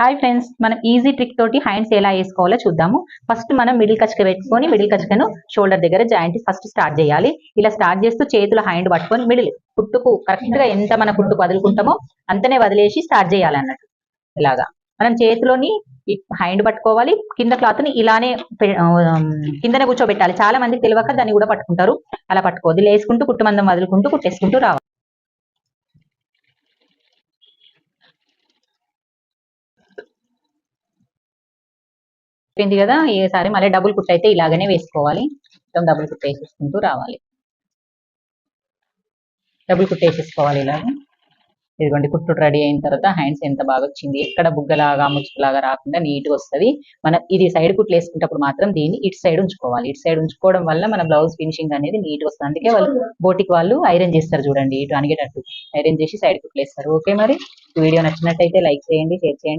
Hi friends, మనం easy trick తోటి hands ఎలా వేసుకోవాలో చూద్దాము. ఫస్ట్ మనం మిడిల్ కచ్క పెట్టుకొని మిడిల్ కచ్కను షోల్డర్ దగ్గర జాయింట్ ఫస్ట్ స్టార్ట్ చేయాలి. ఇలా స్టార్ట్ చేస్తూ చేతుల హ్యాండ్ పట్టుకొని మిడిల్ కుట్టుకు కరెక్ట్ గా ఎంత మన కుట్టుకు వదులుకుంటామో అంతనే వదిలేసి స్టార్ట్ చేయాలి అన్నట్టు. ఇలాగా మనం చేతిలోని హ్యాండ్ పట్టుకోవాలి, కింద క్లాత్ ని ఇలానే కిందనే కూర్చోబెట్టాలి. చాలా మందికి తెలియక దాన్ని కూడా పట్టుకుంటారు. అలా పట్టుకోవద్దు, లేసుకుంటూ కుట్టుమందం వదులుకుంటూ కుట్టేసుకుంటూ రావాలి. అయిపోయింది కదా, ఈసారి మళ్ళీ డబుల్ కుట్టు అయితే ఇలాగనే వేసుకోవాలి. మొత్తం డబుల్ కుట్టు వేసేసుకుంటూ రావాలి. డబుల్ కుట్టు వేసేసుకోవాలి ఇలాగ. ఇదిగోండి, కుట్టు రెడీ అయిన తర్వాత హ్యాండ్స్ ఎంత బాగా వచ్చింది, ఎక్కడ బుగ్గలాగా ముచ్చులాగా రాకుండా నీట్ గా వస్తుంది. మనం ఇది సైడ్ కుట్లు వేసుకున్నప్పుడు మాత్రం దీన్ని ఇటు సైడ్ ఉంచుకోవాలి. ఇటు సైడ్ ఉంచుకోవడం వల్ల మన బ్లౌజ్ ఫినిషింగ్ అనేది నీట్ గా వస్తుంది. అందుకే వాళ్ళు బోటికి వాళ్ళు ఐరన్ చేస్తారు చూడండి, ఇటు అనిగేటట్టు ఐరన్ చేసి సైడ్ కుట్లు వేస్తారు. ఓకే, మరి వీడియో నచ్చినట్టయితే లైక్ చేయండి, షేర్ చేయండి.